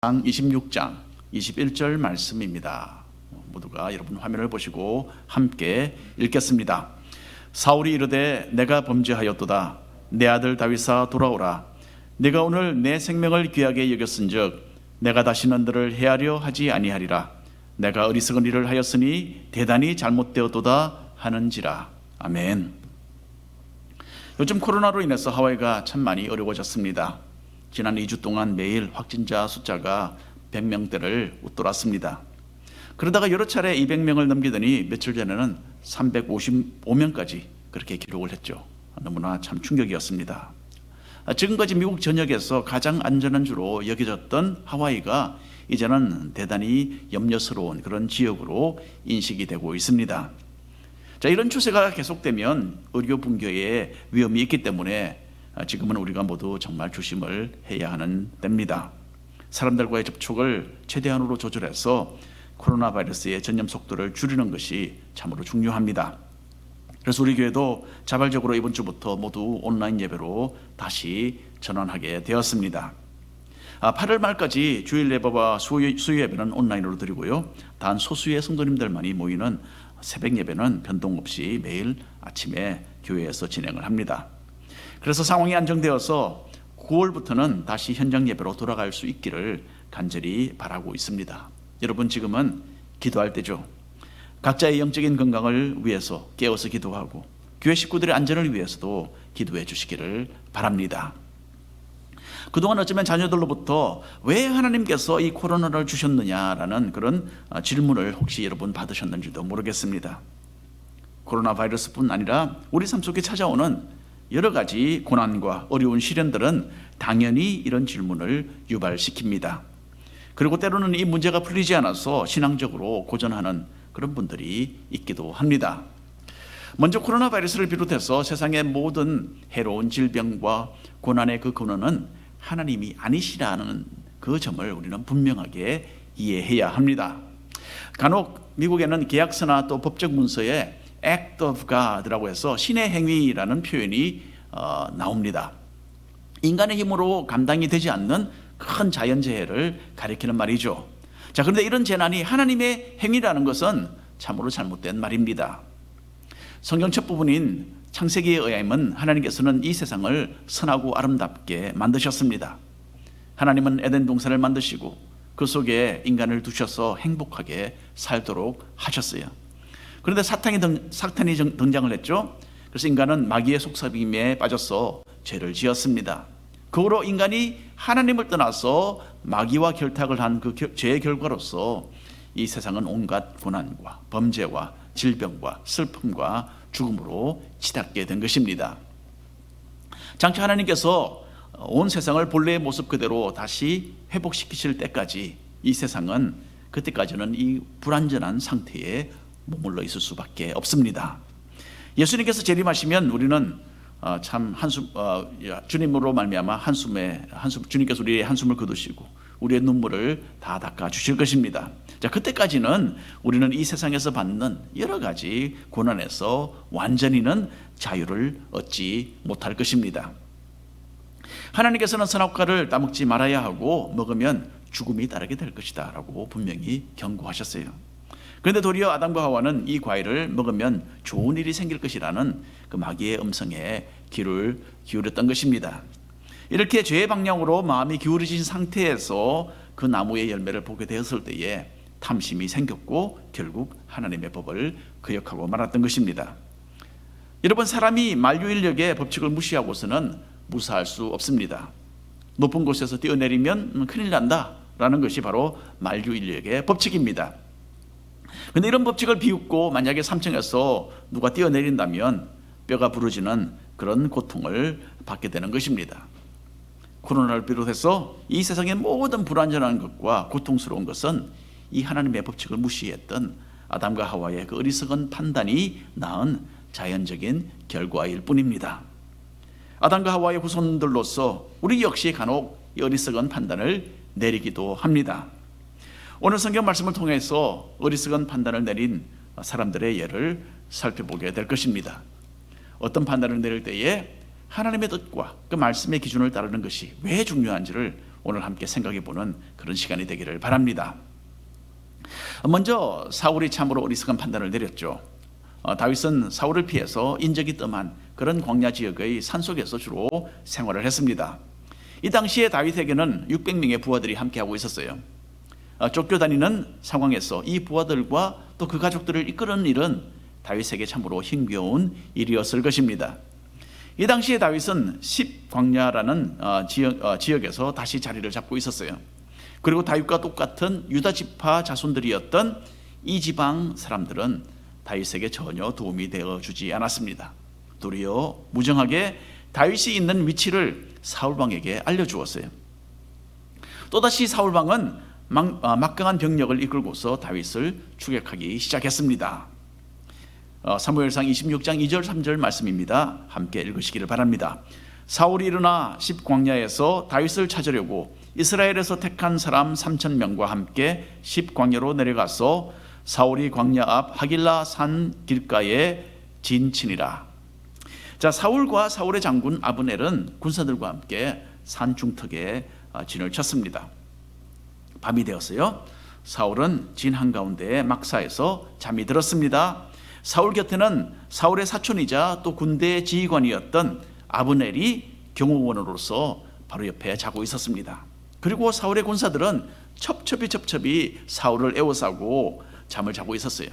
상 26장 21절 말씀입니다. 모두가 여러분 화면을 보시고 함께 읽겠습니다. 사울이 이르되 내가 범죄하였도다. 내 아들 다윗아 돌아오라. 내가 오늘 내 생명을 귀하게 여겼은즉 내가 다시는 너를 해하려 하지 아니하리라. 내가 어리석은 일을 하였으니 대단히 잘못되었도다 하는지라. 아멘. 요즘 코로나로 인해서 하와이가 참 많이 어려워졌습니다. 지난 2주 동안 매일 확진자 숫자가 100명대를 웃돌았습니다. 그러다가 여러 차례 200명을 넘기더니 며칠 전에는 355명까지 그렇게 기록을 했죠. 너무나 참 충격이었습니다. 지금까지 미국 전역에서 가장 안전한 주로 여겨졌던 하와이가 이제는 대단히 염려스러운 그런 지역으로 인식이 되고 있습니다. 자, 이런 추세가 계속되면 의료 붕괴의 위험이 있기 때문에 지금은 우리가 모두 정말 조심을 해야 하는 때입니다. 사람들과의 접촉을 최대한으로 조절해서 코로나 바이러스의 전염 속도를 줄이는 것이 참으로 중요합니다. 그래서 우리 교회도 자발적으로 이번 주부터 모두 온라인 예배로 다시 전환하게 되었습니다. 8월 말까지 주일 예배와 수요 예배는 온라인으로 드리고요. 단 소수의 성도님들만이 모이는 새벽 예배는 변동 없이 매일 아침에 교회에서 진행을 합니다. 그래서 상황이 안정되어서 9월부터는 다시 현장 예배로 돌아갈 수 있기를 간절히 바라고 있습니다. 여러분, 지금은 기도할 때죠. 각자의 영적인 건강을 위해서 깨어서 기도하고 교회 식구들의 안전을 위해서도 기도해 주시기를 바랍니다. 그동안 어쩌면 자녀들로부터 왜 하나님께서 이 코로나를 주셨느냐라는 그런 질문을 혹시 여러분 받으셨는지도 모르겠습니다. 코로나 바이러스뿐 아니라 우리 삶 속에 찾아오는 여러 가지 고난과 어려운 시련들은 당연히 이런 질문을 유발시킵니다. 그리고 때로는 이 문제가 풀리지 않아서 신앙적으로 고전하는 그런 분들이 있기도 합니다. 먼저 코로나 바이러스를 비롯해서 세상의 모든 해로운 질병과 고난의 그 근원은 하나님이 아니시라는 그 점을 우리는 분명하게 이해해야 합니다. 간혹 미국에는 계약서나 또 법적 문서에 Act of God라고 해서 신의 행위라는 표현이 나옵니다. 인간의 힘으로 감당이 되지 않는 큰 자연재해를 가리키는 말이죠. 자, 그런데 이런 재난이 하나님의 행위라는 것은 참으로 잘못된 말입니다. 성경 첫 부분인 창세기에 의하면 하나님께서는 이 세상을 선하고 아름답게 만드셨습니다. 하나님은 에덴 동산을 만드시고 그 속에 인간을 두셔서 행복하게 살도록 하셨어요. 그런데 사탄이 등장을 했죠. 그래서 인간은 마귀의 속삭임에 빠져서 죄를 지었습니다. 그 후로 인간이 하나님을 떠나서 마귀와 결탁을 한 그 죄의 결과로서 이 세상은 온갖 고난과 범죄와 질병과 슬픔과 죽음으로 치닫게 된 것입니다. 장차 하나님께서 온 세상을 본래의 모습 그대로 다시 회복시키실 때까지 이 세상은 그때까지는 이 불완전한 상태에 머물러 있을 수밖에 없습니다. 예수님께서 재림하시면 우리는 참 주님으로 말미암아 주님께서 우리의 한숨을 거두시고 우리의 눈물을 다 닦아 주실 것입니다. 자, 그때까지는 우리는 이 세상에서 받는 여러 가지 고난에서 완전히는 자유를 얻지 못할 것입니다. 하나님께서는 선악과를 따먹지 말아야 하고 먹으면 죽음이 따르게 될 것이다 라고 분명히 경고하셨어요. 그런데 도리어 아담과 하와는 이 과일을 먹으면 좋은 일이 생길 것이라는 그 마귀의 음성에 귀를 기울였던 것입니다. 이렇게 죄의 방향으로 마음이 기울어진 상태에서 그 나무의 열매를 보게 되었을 때에 탐심이 생겼고 결국 하나님의 법을 거역하고 말았던 것입니다. 여러분, 사람이 만유인력의 법칙을 무시하고서는 무사할 수 없습니다. 높은 곳에서 뛰어내리면 큰일 난다라는 것이 바로 만유인력의 법칙입니다. 그런데 이런 법칙을 비웃고 만약에 3층에서 누가 뛰어내린다면 뼈가 부러지는 그런 고통을 받게 되는 것입니다. 코로나를 비롯해서 이 세상의 모든 불완전한 것과 고통스러운 것은 이 하나님의 법칙을 무시했던 아담과 하와의 그 어리석은 판단이 낳은 자연적인 결과일 뿐입니다. 아담과 하와의 후손들로서 우리 역시 간혹 이 어리석은 판단을 내리기도 합니다. 오늘 성경 말씀을 통해서 어리석은 판단을 내린 사람들의 예를 살펴보게 될 것입니다. 어떤 판단을 내릴 때에 하나님의 뜻과 그 말씀의 기준을 따르는 것이 왜 중요한지를 오늘 함께 생각해 보는 그런 시간이 되기를 바랍니다. 먼저 사울이 참으로 어리석은 판단을 내렸죠. 다윗은 사울을 피해서 인적이 뜸한 그런 광야 지역의 산속에서 주로 생활을 했습니다. 이 당시에 다윗에게는 600명의 부하들이 함께하고 있었어요. 쫓겨다니는 상황에서 이 부하들과 또 그 가족들을 이끄는 일은 다윗에게 참으로 힘겨운 일이었을 것입니다. 이 당시에 다윗은 10광야라는 지역에서 다시 자리를 잡고 있었어요. 그리고 다윗과 똑같은 유다 지파 자손들이었던 이 지방 사람들은 다윗에게 전혀 도움이 되어주지 않았습니다. 도리어 무정하게 다윗이 있는 위치를 사울왕에게 알려주었어요. 또다시 사울왕은 막강한 병력을 이끌고서 다윗을 추격하기 시작했습니다. 사무엘상 26장 2절 3절 말씀입니다. 함께 읽으시기를 바랍니다. 사울이 일어나 10광야에서 다윗을 찾으려고 이스라엘에서 택한 사람 3,000명과 함께 10광야로 내려가서 사울이 광야 앞 하길라 산 길가에 진치니라. 자, 사울과 사울의 장군 아브넬은 군사들과 함께 산 중턱에 진을 쳤습니다. 밤이 되었어요. 사울은 진 한가운데에 막사에서 잠이 들었습니다. 사울 곁에는 사울의 사촌이자 또 군대 지휘관이었던 아브넬이 경호원으로서 바로 옆에 자고 있었습니다. 그리고 사울의 군사들은 첩첩이 사울을 에워싸고 잠을 자고 있었어요.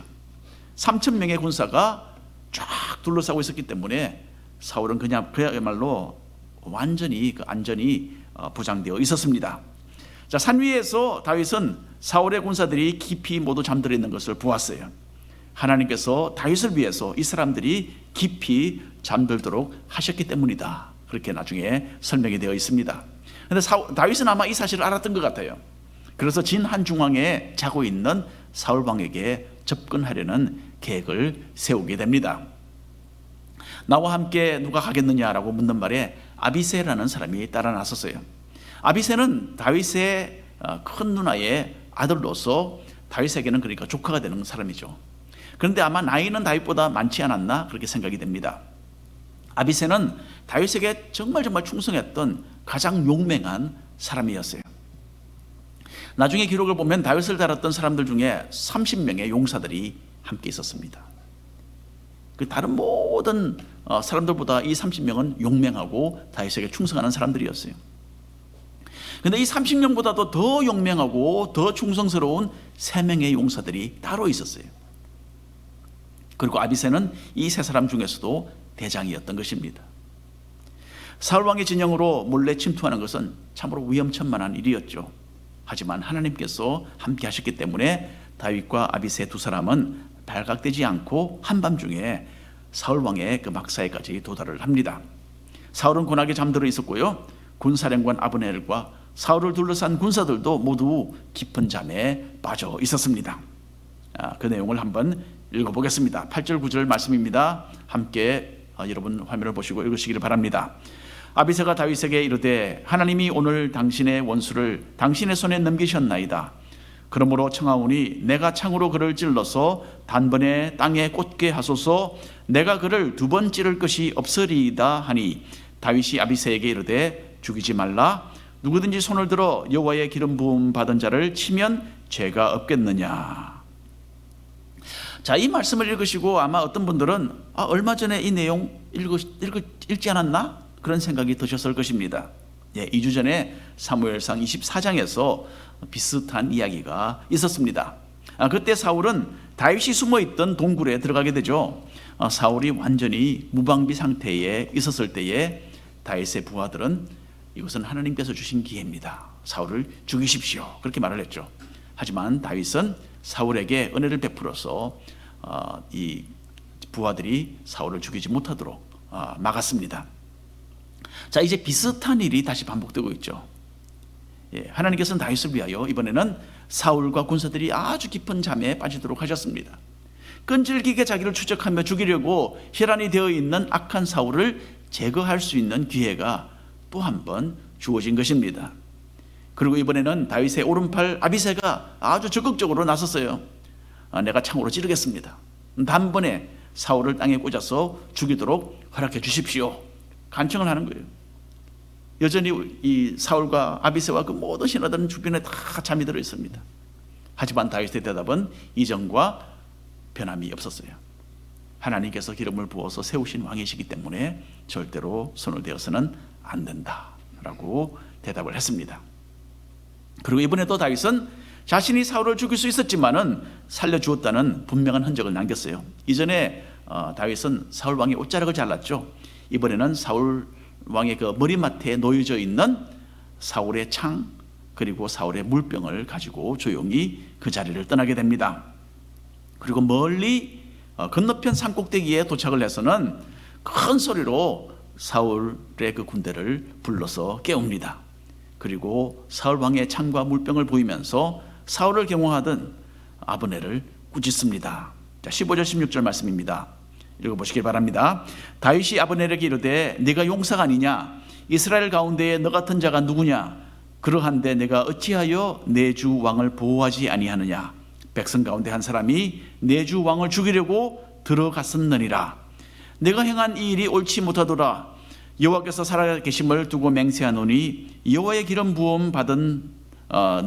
3,000명의 군사가 쫙 둘러싸고 있었기 때문에 사울은 그야말로 완전히 안전이 보장되어 있었습니다. 자, 산 위에서 다윗은 사울의 군사들이 깊이 모두 잠들어 있는 것을 보았어요. 하나님께서 다윗을 위해서 이 사람들이 깊이 잠들도록 하셨기 때문이다. 그렇게 나중에 설명이 되어 있습니다. 그런데 다윗은 아마 이 사실을 알았던 것 같아요. 그래서 진 한중앙에 자고 있는 사울왕에게 접근하려는 계획을 세우게 됩니다. 나와 함께 누가 가겠느냐라고 묻는 말에 아비새라는 사람이 따라 나섰어요. 아비새는 다윗의 큰 누나의 아들로서 다윗에게는 그러니까 조카가 되는 사람이죠. 그런데 아마 나이는 다윗보다 많지 않았나 그렇게 생각이 됩니다. 아비새는 다윗에게 정말 충성했던 가장 용맹한 사람이었어요. 나중에 기록을 보면 다윗을 따랐던 사람들 중에 30명의 용사들이 함께 있었습니다. 그 다른 모든 사람들보다 이 30명은 용맹하고 다윗에게 충성하는 사람들이었어요. 그런데 이 30명보다도 더 용맹하고 더 충성스러운 3명의 용사들이 따로 있었어요. 그리고 아비새는 이 세 사람 중에서도 대장이었던 것입니다. 사울왕의 진영으로 몰래 침투하는 것은 참으로 위험천만한 일이었죠. 하지만 하나님께서 함께 하셨기 때문에 다윗과 아비새 두 사람은 발각되지 않고 한밤중에 사울왕의 그 막사에까지 도달을 합니다. 사울은 고나게 잠들어 있었고요. 군사령관 아브넬과 사울을 둘러싼 군사들도 모두 깊은 잠에 빠져 있었습니다. 그 내용을 한번 읽어보겠습니다. 8절 9절 말씀입니다. 함께 여러분 화면을 보시고 읽으시기를 바랍니다. 아비새가 다윗에게 이르되 하나님이 오늘 당신의 원수를 당신의 손에 넘기셨나이다. 그러므로 청하오니 내가 창으로 그를 찔러서 단번에 땅에 꽂게 하소서. 내가 그를 2번 찌를 것이 없으리이다 하니 다윗이 아비새에게 이르되 죽이지 말라. 누구든지 손을 들어 여호와의 기름 부음 받은 자를 치면 죄가 없겠느냐. 자, 이 말씀을 읽으시고 아마 어떤 분들은 얼마 전에 이 내용 읽지 않았나? 그런 생각이 드셨을 것입니다. 2주 전에 사무엘상 24장에서 비슷한 이야기가 있었습니다. 그때 사울은 다윗이 숨어있던 동굴에 들어가게 되죠. 사울이 완전히 무방비 상태에 있었을 때에 다윗의 부하들은 이것은 하나님께서 주신 기회입니다. 사울을 죽이십시오. 그렇게 말을 했죠. 하지만 다윗은 사울에게 은혜를 베풀어서 이 부하들이 사울을 죽이지 못하도록 막았습니다. 자, 이제 비슷한 일이 다시 반복되고 있죠. 하나님께서는 다윗을 위하여 이번에는 사울과 군사들이 아주 깊은 잠에 빠지도록 하셨습니다. 끈질기게 자기를 추적하며 죽이려고 혈안이 되어 있는 악한 사울을 제거할 수 있는 기회가 또 한 번 주어진 것입니다. 그리고 이번에는 다윗의 오른팔 아비새가 아주 적극적으로 나섰어요. 내가 창으로 찌르겠습니다. 단번에 사울을 땅에 꽂아서 죽이도록 허락해 주십시오. 간청을 하는 거예요. 여전히 이 사울과 아비새와 그 모든 신하들은 주변에 다 잠이 들어 있습니다. 하지만 다윗의 대답은 이전과 변함이 없었어요. 하나님께서 기름을 부어서 세우신 왕이시기 때문에 절대로 손을 대어서는 안 된다라고 대답을 했습니다. 그리고 이번에도 다윗은 자신이 사울을 죽일 수 있었지만은 살려주었다는 분명한 흔적을 남겼어요. 이전에 다윗은 사울 왕의 옷자락을 잘랐죠. 이번에는 사울 왕의 그 머리맡에 놓여져 있는 사울의 창 그리고 사울의 물병을 가지고 조용히 그 자리를 떠나게 됩니다. 그리고 멀리 건너편 산꼭대기에 도착을 해서는 큰 소리로 사울의 그 군대를 불러서 깨웁니다. 그리고 사울 왕의 창과 물병을 보이면서 사울을 경호하던 아브넬을 꾸짖습니다. 자, 15절 16절 말씀입니다. 읽어보시길 바랍니다. 다윗이 아브넬에게 이르되 네가 용사가 아니냐? 이스라엘 가운데에 너 같은 자가 누구냐? 그러한데 내가 어찌하여 내 주 왕을 보호하지 아니하느냐? 백성 가운데 한 사람이 내 주 왕을 죽이려고 들어갔었느니라. 내가 행한 이 일이 옳지 못하더라. 여호와께서 살아계심을 두고 맹세하노니 여호와의 기름 부음 받은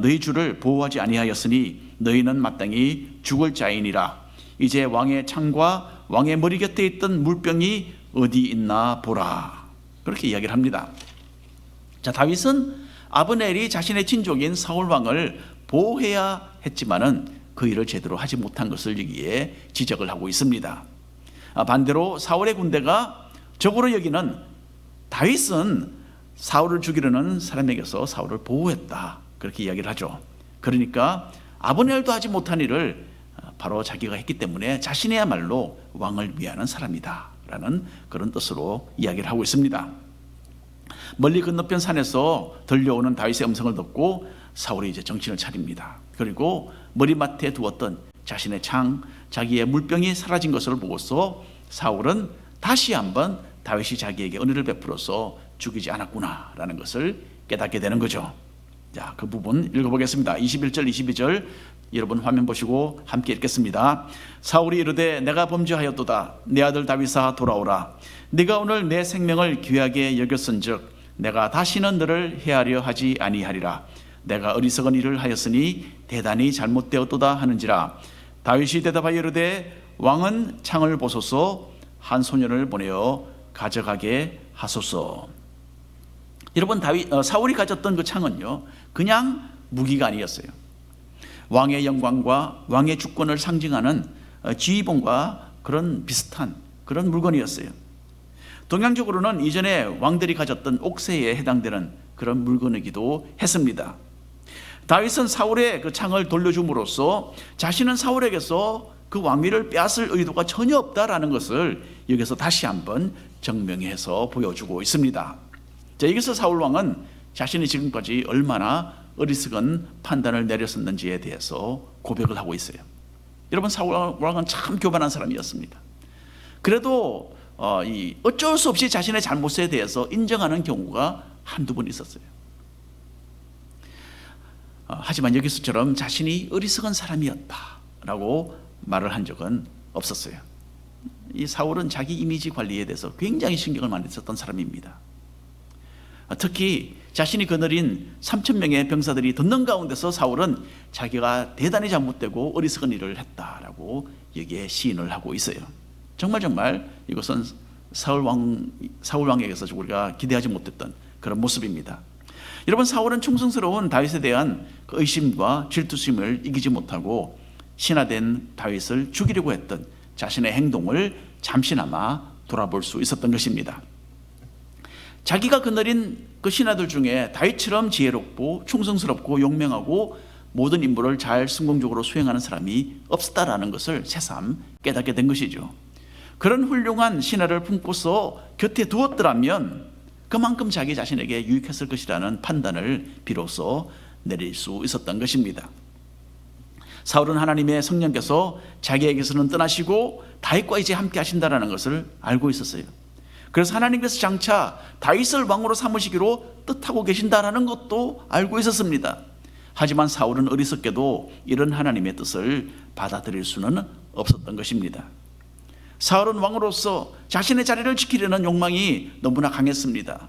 너희 주를 보호하지 아니하였으니 너희는 마땅히 죽을 자이니라. 이제 왕의 창과 왕의 머리 곁에 있던 물병이 어디 있나 보라. 그렇게 이야기를 합니다. 자, 다윗은 아브넬이 자신의 친족인 사울 왕을 보호해야 했지만은 그 일을 제대로 하지 못한 것을 여기에 지적을 하고 있습니다. 반대로 사울의 군대가 적으로 여기는 다윗은 사울을 죽이려는 사람에게서 사울을 보호했다. 그렇게 이야기를 하죠. 그러니까 아브넬도 하지 못한 일을 바로 자기가 했기 때문에 자신이야말로 왕을 위하는 사람이다 라는 그런 뜻으로 이야기를 하고 있습니다. 멀리 건너편 산에서 들려오는 다윗의 음성을 듣고 사울이 이제 정신을 차립니다. 그리고 머리맡에 두었던 자신의 창, 자기의 물병이 사라진 것을 보고서 사울은 다시 한번 다윗이 자기에게 은혜를 베풀어서 죽이지 않았구나 라는 것을 깨닫게 되는 거죠. 자, 그 부분 읽어보겠습니다. 21절 22절 여러분 화면 보시고 함께 읽겠습니다. 사울이 이르되 내가 범죄하였도다. 내 아들 다윗아 돌아오라. 네가 오늘 내 생명을 귀하게 여겼은즉 내가 다시는 너를 해하려 하지 아니하리라. 내가 어리석은 일을 하였으니 대단히 잘못되었도다 하는지라. 다윗이 대답하여 이르되 왕은 창을 보소서. 한 소년을 보내어 가져가게 하소서. 여러분, 사울이 가졌던 그 창은요 그냥 무기가 아니었어요. 왕의 영광과 왕의 주권을 상징하는 지휘봉과 그런 비슷한 그런 물건이었어요. 동양적으로는 이전에 왕들이 가졌던 옥새에 해당되는 그런 물건이기도 했습니다. 다윗은 사울의 그 창을 돌려줌으로써 자신은 사울에게서 그 왕위를 빼앗을 의도가 전혀 없다라는 것을 여기서 다시 한번 증명해서 보여주고 있습니다. 자, 여기서 사울 왕은 자신이 지금까지 얼마나 어리석은 판단을 내렸었는지에 대해서 고백을 하고 있어요. 여러분, 사울 왕은 참 교만한 사람이었습니다. 그래도 어쩔 수 없이 자신의 잘못에 대해서 인정하는 경우가 한두 번 있었어요. 하지만 여기서처럼 자신이 어리석은 사람이었다라고 말을 한 적은 없었어요. 이 사울은 자기 이미지 관리에 대해서 굉장히 신경을 많이 썼던 사람입니다. 특히 자신이 거느린 3,000명의 병사들이 듣는 가운데서 사울은 자기가 대단히 잘못되고 어리석은 일을 했다라고 여기에 시인을 하고 있어요. 정말 이것은 사울 왕에게서 우리가 기대하지 못했던 그런 모습입니다. 여러분, 사울은 충성스러운 다윗에 대한 그 의심과 질투심을 이기지 못하고 신하된 다윗을 죽이려고 했던 자신의 행동을 잠시나마 돌아볼 수 있었던 것입니다. 자기가 거느린 그 신하들 중에 다윗처럼 지혜롭고 충성스럽고 용맹하고 모든 임무를 잘 성공적으로 수행하는 사람이 없었다라는 것을 새삼 깨닫게 된 것이죠. 그런 훌륭한 신하를 품고서 곁에 두었더라면 그만큼 자기 자신에게 유익했을 것이라는 판단을 비로소 내릴 수 있었던 것입니다. 사울은 하나님의 성령께서 자기에게서는 떠나시고 다윗과 이제 함께 하신다는 것을 알고 있었어요. 그래서 하나님께서 장차 다윗을 왕으로 삼으시기로 뜻하고 계신다는 것도 알고 있었습니다. 하지만 사울은 어리석게도 이런 하나님의 뜻을 받아들일 수는 없었던 것입니다. 사울은 왕으로서 자신의 자리를 지키려는 욕망이 너무나 강했습니다.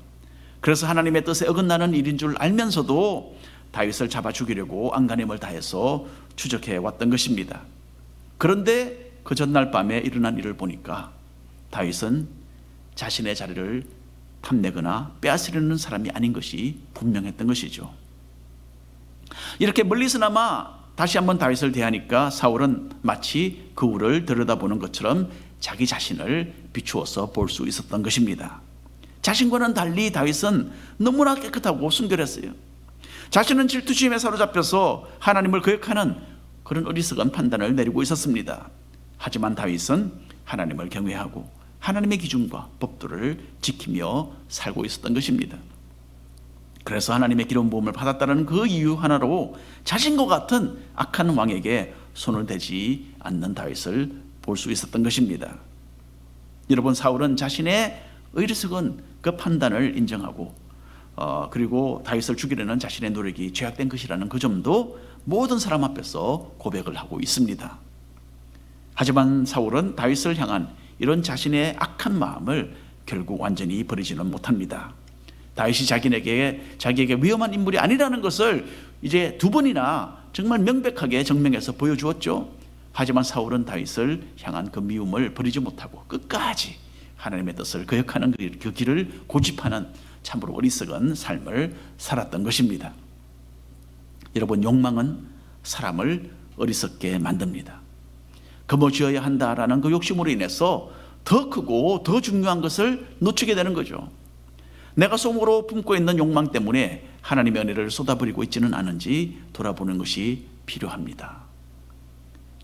그래서 하나님의 뜻에 어긋나는 일인 줄 알면서도 다윗을 잡아 죽이려고 안간힘을 다해서 추적해 왔던 것입니다. 그런데 그 전날 밤에 일어난 일을 보니까 다윗은 자신의 자리를 탐내거나 빼앗으려는 사람이 아닌 것이 분명했던 것이죠. 이렇게 멀리서나마 다시 한번 다윗을 대하니까 사울은 마치 거울을 들여다보는 것처럼 자기 자신을 비추어서 볼 수 있었던 것입니다. 자신과는 달리 다윗은 너무나 깨끗하고 순결했어요. 자신은 질투심에 사로잡혀서 하나님을 거역하는 그런 어리석은 판단을 내리고 있었습니다. 하지만 다윗은 하나님을 경외하고 하나님의 기준과 법도를 지키며 살고 있었던 것입니다. 그래서 하나님의 기름 부음을 받았다는 그 이유 하나로 자신과 같은 악한 왕에게 손을 대지 않는 다윗을 볼 수 있었던 것입니다. 여러분, 사울은 자신의 어리석은 그 판단을 인정하고 그리고 다윗을 죽이려는 자신의 노력이 죄악된 것이라는 그 점도 모든 사람 앞에서 고백을 하고 있습니다. 하지만 사울은 다윗을 향한 이런 자신의 악한 마음을 결국 완전히 버리지는 못합니다. 다윗이 자기에게 위험한 인물이 아니라는 것을 이제 두 번이나 정말 명백하게 증명해서 보여주었죠. 하지만 사울은 다윗을 향한 그 미움을 버리지 못하고 끝까지 하나님의 뜻을 거역하는 그 길을 고집하는 참으로 어리석은 삶을 살았던 것입니다. 여러분, 욕망은 사람을 어리석게 만듭니다. 거머쥐어야 한다라는 그 욕심으로 인해서 더 크고 더 중요한 것을 놓치게 되는 거죠. 내가 속으로 품고 있는 욕망 때문에 하나님의 은혜를 쏟아버리고 있지는 않은지 돌아보는 것이 필요합니다.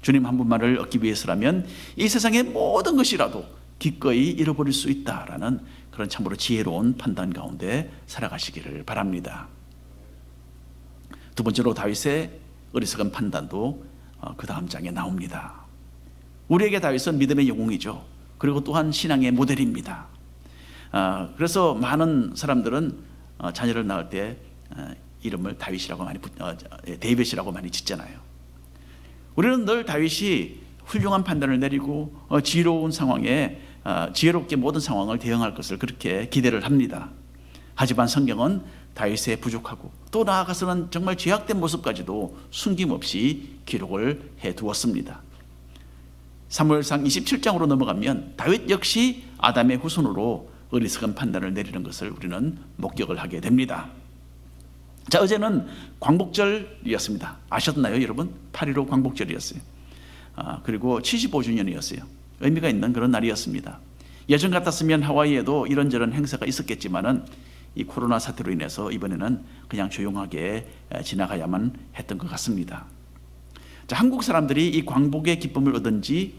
주님 한 분만을 얻기 위해서라면 이 세상의 모든 것이라도 기꺼이 잃어버릴 수 있다라는 그런 참으로 지혜로운 판단 가운데 살아가시기를 바랍니다. 두 번째로 다윗의 어리석은 판단도 그 다음 장에 나옵니다. 우리에게 다윗은 믿음의 영웅이죠. 그리고 또한 신앙의 모델입니다. 그래서 많은 사람들은 자녀를 낳을 때 이름을 다윗이라고 데이빗이라고 많이 짓잖아요. 우리는 늘 다윗이 훌륭한 판단을 내리고 지혜로운 상황에 지혜롭게 모든 상황을 대응할 것을 그렇게 기대를 합니다. 하지만 성경은 다윗의 부족하고 또 나아가서는 정말 죄악된 모습까지도 숨김없이 기록을 해두었습니다. 사무엘상 27장으로 넘어가면 다윗 역시 아담의 후손으로 어리석은 판단을 내리는 것을 우리는 목격을 하게 됩니다. 자, 어제는 광복절이었습니다. 아셨나요, 여러분? 8.15 광복절이었어요. 그리고 75주년이었어요. 의미가 있는 그런 날이었습니다. 예전 같았으면 하와이에도 이런저런 행사가 있었겠지만은 이 코로나 사태로 인해서 이번에는 그냥 조용하게 지나가야만 했던 것 같습니다. 자, 한국 사람들이 이 광복의 기쁨을 얻은 지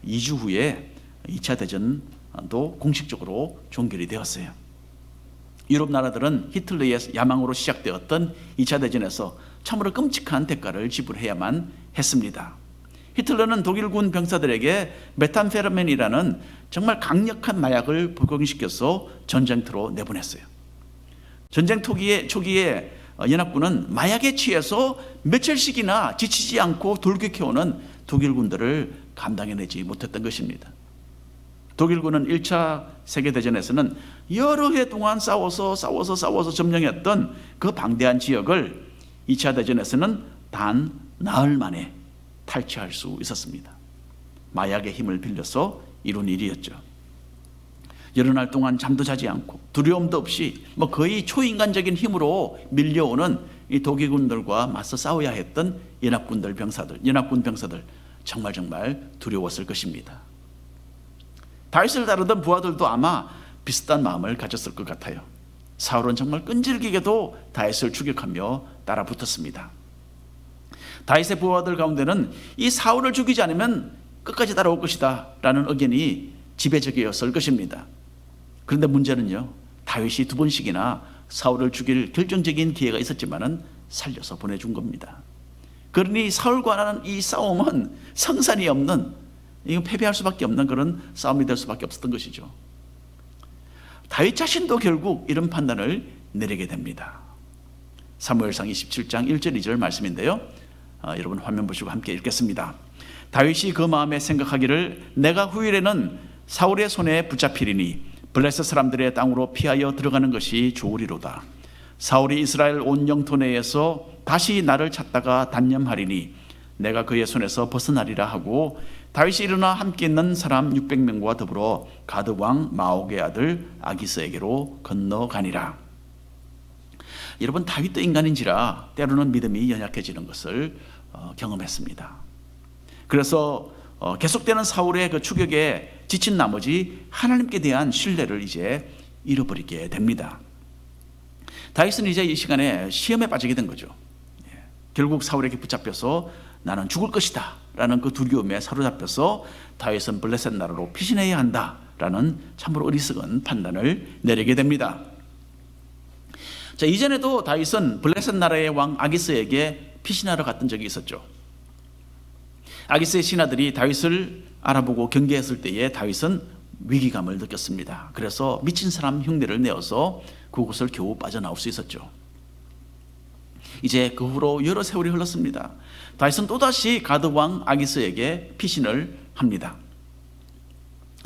2주 후에 2차 대전도 공식적으로 종결이 되었어요. 유럽 나라들은 히틀러의 야망으로 시작되었던 2차 대전에서 참으로 끔찍한 대가를 지불해야만 했습니다. 히틀러는 독일군 병사들에게 메탄페타민이라는 정말 강력한 마약을 복용시켜서 전쟁터로 내보냈어요. 전쟁 초기에 연합군은 마약에 취해서 며칠씩이나 지치지 않고 돌격해오는 독일군들을 감당해내지 못했던 것입니다. 독일군은 1차 세계대전에서는 여러 해 동안 싸워서 점령했던 그 방대한 지역을 2차 대전에서는 단 나흘 만에 탈취할 수 있었습니다. 마약의 힘을 빌려서 이룬 일이었죠. 여러 날 동안 잠도 자지 않고 두려움도 없이 거의 초인간적인 힘으로 밀려오는 이 독일군들과 맞서 싸워야 했던 연합군 병사들 정말 두려웠을 것입니다. 다윗을 다루던 부하들도 아마 비슷한 마음을 가졌을 것 같아요. 사울은 정말 끈질기게도 다윗을 추격하며 따라붙었습니다. 다윗의 부하들 가운데는 이 사울을 죽이지 않으면 끝까지 따라올 것이다 라는 의견이 지배적이었을 것입니다. 그런데 문제는요, 다윗이 2번씩이나 사울을 죽일 결정적인 기회가 있었지만은 살려서 보내준 겁니다. 그러니 사울과 하는 이 싸움은 성산이 없는, 이거 패배할 수밖에 없는 그런 싸움이 될 수밖에 없었던 것이죠. 다윗 자신도 결국 이런 판단을 내리게 됩니다. 사무엘상 27장 1절 2절 말씀인데요, 여러분 화면 보시고 함께 읽겠습니다. 다윗이 그 마음에 생각하기를 내가 후일에는 사울의 손에 붙잡히리니 블레셋 사람들의 땅으로 피하여 들어가는 것이 좋으리로다. 사울이 이스라엘 온 영토 내에서 다시 나를 찾다가 단념하리니 내가 그의 손에서 벗어나리라 하고 다윗이 일어나 함께 있는 사람 600명과 더불어 가드 왕 마옥의 아들 아기스에게로 건너가니라. 여러분, 다윗도 인간인지라 때로는 믿음이 연약해지는 것을 경험했습니다. 그래서 계속되는 사울의 그 추격에 지친 나머지 하나님께 대한 신뢰를 이제 잃어버리게 됩니다. 다윗은 이제 이 시간에 시험에 빠지게 된 거죠. 결국 사울에게 붙잡혀서 나는 죽을 것이다 라는 그 두려움에 사로잡혀서 다윗은 블레셋 나라로 피신해야 한다 라는 참으로 어리석은 판단을 내리게 됩니다. 자, 이전에도 다윗은 블레셋 나라의 왕 아기스에게 피신하러 갔던 적이 있었죠. 아기스의 신하들이 다윗을 알아보고 경계했을 때에 다윗은 위기감을 느꼈습니다. 그래서 미친 사람 흉내를 내어서 그곳을 겨우 빠져나올 수 있었죠. 이제 그 후로 여러 세월이 흘렀습니다. 다윗은 또다시 가드 왕 아기스에게 피신을 합니다.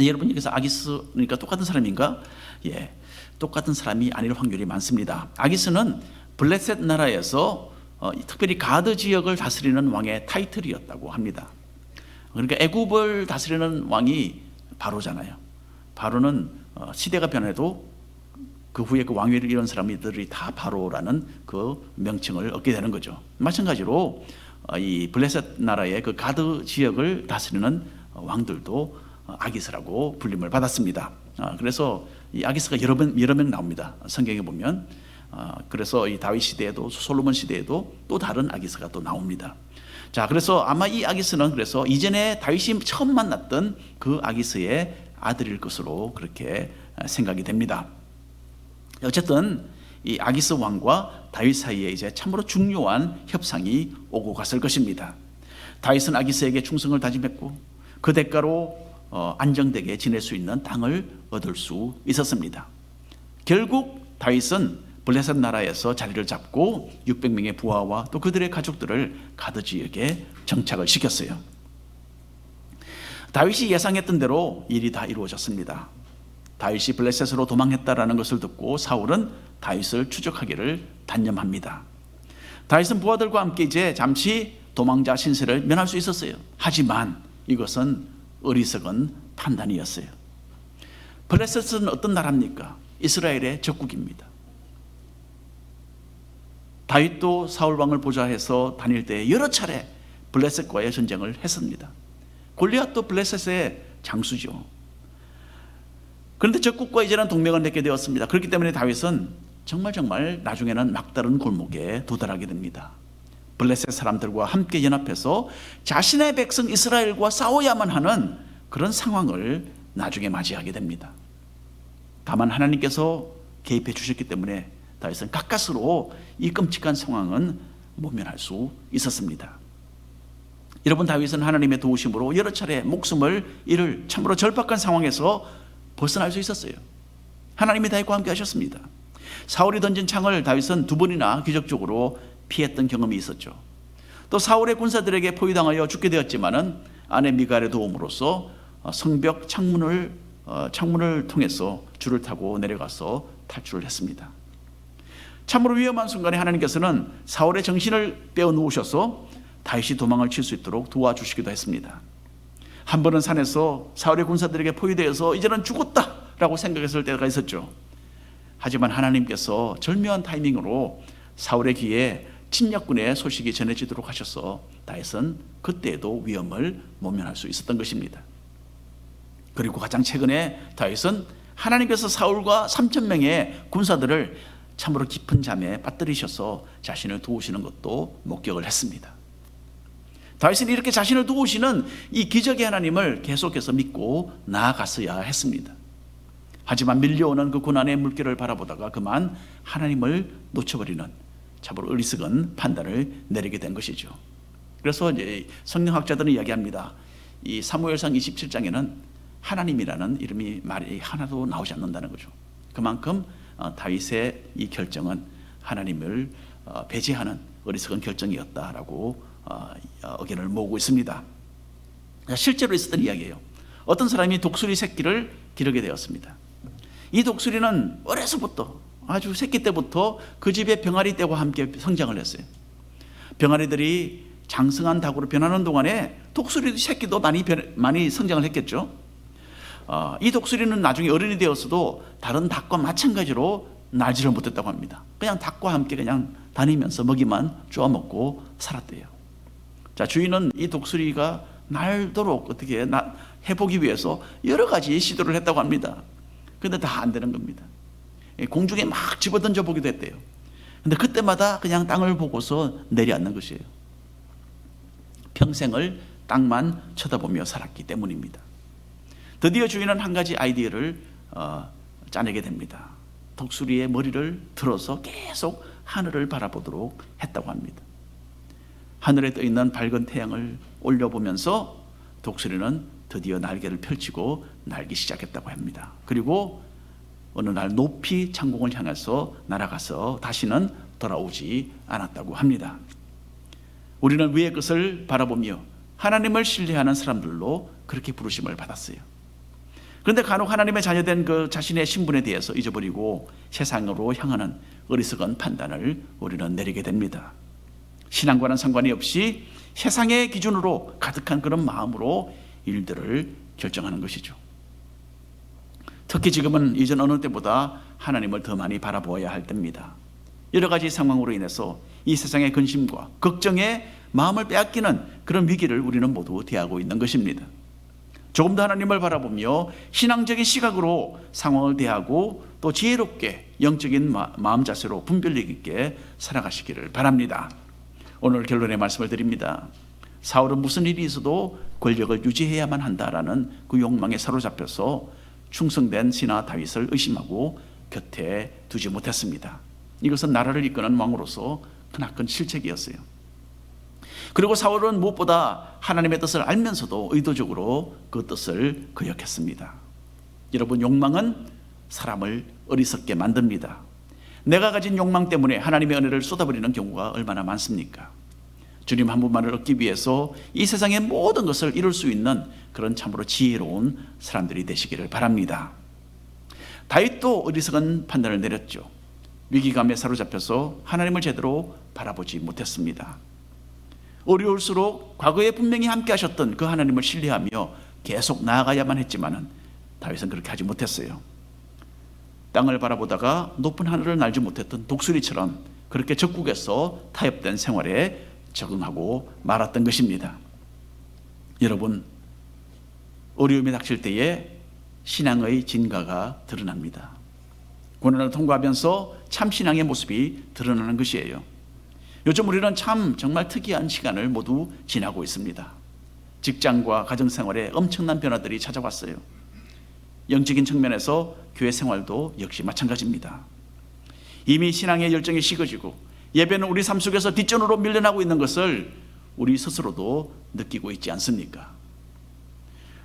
여러분, 여기서 아기스 그러니까 똑같은 사람인가? 예, 똑같은 사람이 아닐 확률이 많습니다. 아기스는 블레셋 나라에서 특별히 가드 지역을 다스리는 왕의 타이틀이었다고 합니다. 그러니까 애굽을 다스리는 왕이 바로잖아요. 바로는 시대가 변해도 그 후에 그 왕위를 이룬 사람들이 다 바로라는 그 명칭을 얻게 되는 거죠. 마찬가지로 이 블레셋 나라의 그 가드 지역을 다스리는 왕들도 아기스라고 불림을 받았습니다. 그래서 이 아기스가 여러 명 나옵니다. 성경에 보면. 그래서 이 다윗 시대에도 솔로몬 시대에도 또 다른 아기스가 또 나옵니다. 자, 그래서 아마 이 아기스는 그래서 이전에 다윗이 처음 만났던 그 아기스의 아들일 것으로 그렇게 생각이 됩니다. 어쨌든 이 아기스 왕과 다윗 사이에 이제 참으로 중요한 협상이 오고 갔을 것입니다. 다윗은 아기스에게 충성을 다짐했고 그 대가로 안정되게 지낼 수 있는 땅을 얻을 수 있었습니다. 결국 다윗은 블레셋 나라에서 자리를 잡고 600명의 부하와 또 그들의 가족들을 가드 지역에 정착을 시켰어요. 다윗이 예상했던 대로 일이 다 이루어졌습니다. 다윗이 블레셋으로 도망했다라는 것을 듣고 사울은 다윗을 추적하기를 단념합니다. 다윗은 부하들과 함께 이제 잠시 도망자 신세를 면할 수 있었어요. 하지만 이것은 어리석은 판단이었어요. 블레셋은 어떤 나라입니까? 이스라엘의 적국입니다. 다윗도 사울 왕을 보좌해서 다닐 때 여러 차례 블레셋과의 전쟁을 했습니다. 골리앗도 블레셋의 장수죠. 그런데 적국과 이제는 동맹을 맺게 되었습니다. 그렇기 때문에 다윗은 정말 나중에는 막다른 골목에 도달하게 됩니다. 블레셋 사람들과 함께 연합해서 자신의 백성 이스라엘과 싸워야만 하는 그런 상황을 나중에 맞이하게 됩니다. 다만 하나님께서 개입해 주셨기 때문에 다윗은 가까스로 이 끔찍한 상황은 모면할 수 있었습니다. 여러분, 다윗은 하나님의 도우심으로 여러 차례 목숨을 잃을 참으로 절박한 상황에서 벗어날 수 있었어요. 하나님이 다윗과 함께 하셨습니다. 사울이 던진 창을 다윗은 2번이나 기적적으로 피했던 경험이 있었죠. 또 사울의 군사들에게 포위당하여 죽게 되었지만은 아내 미갈의 도움으로써 성벽 창문을 통해서 줄을 타고 내려가서 탈출을 했습니다. 참으로 위험한 순간에 하나님께서는 사울의 정신을 빼어놓으셔서 다윗이 도망을 칠 수 있도록 도와주시기도 했습니다. 한 번은 산에서 사울의 군사들에게 포위되어서 이제는 죽었다라고 생각했을 때가 있었죠. 하지만 하나님께서 절묘한 타이밍으로 사울의 귀에 침략군의 소식이 전해지도록 하셔서 다윗은 그때에도 위험을 모면할 수 있었던 것입니다. 그리고 가장 최근에 다윗은 하나님께서 사울과 3,000명의 군사들을 참으로 깊은 잠에 빠뜨리셔서 자신을 도우시는 것도 목격을 했습니다. 다윗은 이렇게 자신을 도우시는 이 기적의 하나님을 계속해서 믿고 나아갔어야 했습니다. 하지만 밀려오는 그 고난의 물결을 바라보다가 그만 하나님을 놓쳐버리는 참으로 어리석은 판단을 내리게 된 것이죠. 그래서 이제 성경학자들은 이야기합니다. 이 사무엘상 27장에는 하나님이라는 이름이 말이 하나도 나오지 않는다는 거죠. 그만큼 다윗의 이 결정은 하나님을 배제하는 어리석은 결정이었다라고 의견을 모으고 있습니다. 실제로 있었던 이야기예요. 어떤 사람이 독수리 새끼를 기르게 되었습니다. 이 독수리는 어려서부터 아주 새끼 때부터 그 집의 병아리 떼와 함께 성장을 했어요. 병아리들이 장성한 닭으로 변하는 동안에 독수리 새끼도 많이 성장을 했겠죠. 이 독수리는 나중에 어른이 되었어도 다른 닭과 마찬가지로 날지를 못했다고 합니다. 그냥 닭과 함께 그냥 다니면서 먹이만 쪼아 먹고 살았대요. 자, 주인은 이 독수리가 날도록 어떻게 해보기 위해서 여러 가지 시도를 했다고 합니다. 근데 다 안 되는 겁니다. 공중에 막 집어던져 보기도 했대요. 근데 그때마다 그냥 땅을 보고서 내려앉는 것이에요. 평생을 땅만 쳐다보며 살았기 때문입니다. 드디어 주인은 한 가지 아이디어를 짜내게 됩니다. 독수리의 머리를 들어서 계속 하늘을 바라보도록 했다고 합니다. 하늘에 떠 있는 밝은 태양을 올려보면서 독수리는 드디어 날개를 펼치고 날기 시작했다고 합니다. 그리고 어느 날 높이 창공을 향해서 날아가서 다시는 돌아오지 않았다고 합니다. 우리는 위의 것을 바라보며 하나님을 신뢰하는 사람들로 그렇게 부르심을 받았어요. 그런데 간혹 하나님의 자녀된 그 자신의 신분에 대해서 잊어버리고 세상으로 향하는 어리석은 판단을 우리는 내리게 됩니다. 신앙과는 상관이 없이 세상의 기준으로 가득한 그런 마음으로 일들을 결정하는 것이죠. 특히 지금은 이전 어느 때보다 하나님을 더 많이 바라보아야 할 때입니다. 여러 가지 상황으로 인해서 이 세상의 근심과 걱정에 마음을 빼앗기는 그런 위기를 우리는 모두 대하고 있는 것입니다. 조금 더 하나님을 바라보며 신앙적인 시각으로 상황을 대하고 또 지혜롭게 영적인 마음 자세로 분별력 있게 살아가시기를 바랍니다. 오늘 결론의 말씀을 드립니다. 사울은 무슨 일이 있어도 권력을 유지해야만 한다라는 그 욕망에 사로잡혀서 충성된 신하 다윗을 의심하고 곁에 두지 못했습니다. 이것은 나라를 이끄는 왕으로서 크나큰 실책이었어요. 그리고 사울은 무엇보다 하나님의 뜻을 알면서도 의도적으로 그 뜻을 거역했습니다. 여러분, 욕망은 사람을 어리석게 만듭니다. 내가 가진 욕망 때문에 하나님의 은혜를 쏟아버리는 경우가 얼마나 많습니까? 주님 한 분만을 얻기 위해서 이 세상의 모든 것을 이룰 수 있는 그런 참으로 지혜로운 사람들이 되시기를 바랍니다. 다윗도 어리석은 판단을 내렸죠. 위기감에 사로잡혀서 하나님을 제대로 바라보지 못했습니다. 어려울수록 과거에 분명히 함께 하셨던 그 하나님을 신뢰하며 계속 나아가야만 했지만 다윗은 그렇게 하지 못했어요. 땅을 바라보다가 높은 하늘을 날지 못했던 독수리처럼 그렇게 적국에서 타협된 생활에 적응하고 말았던 것입니다. 여러분, 어려움이 닥칠 때에 신앙의 진가가 드러납니다. 고난을 통과하면서 참 신앙의 모습이 드러나는 것이에요. 요즘 우리는 참 정말 특이한 시간을 모두 지나고 있습니다. 직장과 가정생활에 엄청난 변화들이 찾아왔어요. 영적인 측면에서 교회 생활도 역시 마찬가지입니다. 이미 신앙의 열정이 식어지고 예배는 우리 삶 속에서 뒷전으로 밀려나고 있는 것을 우리 스스로도 느끼고 있지 않습니까?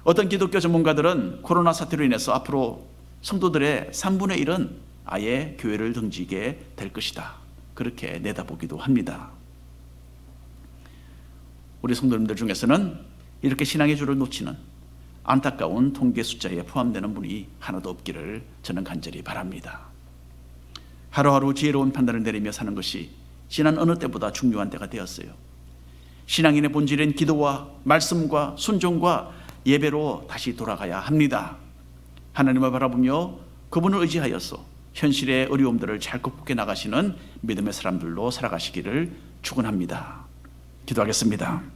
어떤 기독교 전문가들은 코로나 사태로 인해서 앞으로 성도들의 3분의 1은 아예 교회를 등지게 될 것이다, 그렇게 내다보기도 합니다. 우리 성도님들 중에서는 이렇게 신앙의 줄을 놓치는 안타까운 통계 숫자에 포함되는 분이 하나도 없기를 저는 간절히 바랍니다. 하루하루 지혜로운 판단을 내리며 사는 것이 지난 어느 때보다 중요한 때가 되었어요. 신앙인의 본질인 기도와 말씀과 순종과 예배로 다시 돌아가야 합니다. 하나님을 바라보며 그분을 의지하여서 현실의 어려움들을 잘 극복해 나가시는 믿음의 사람들로 살아가시기를 축원합니다. 기도하겠습니다.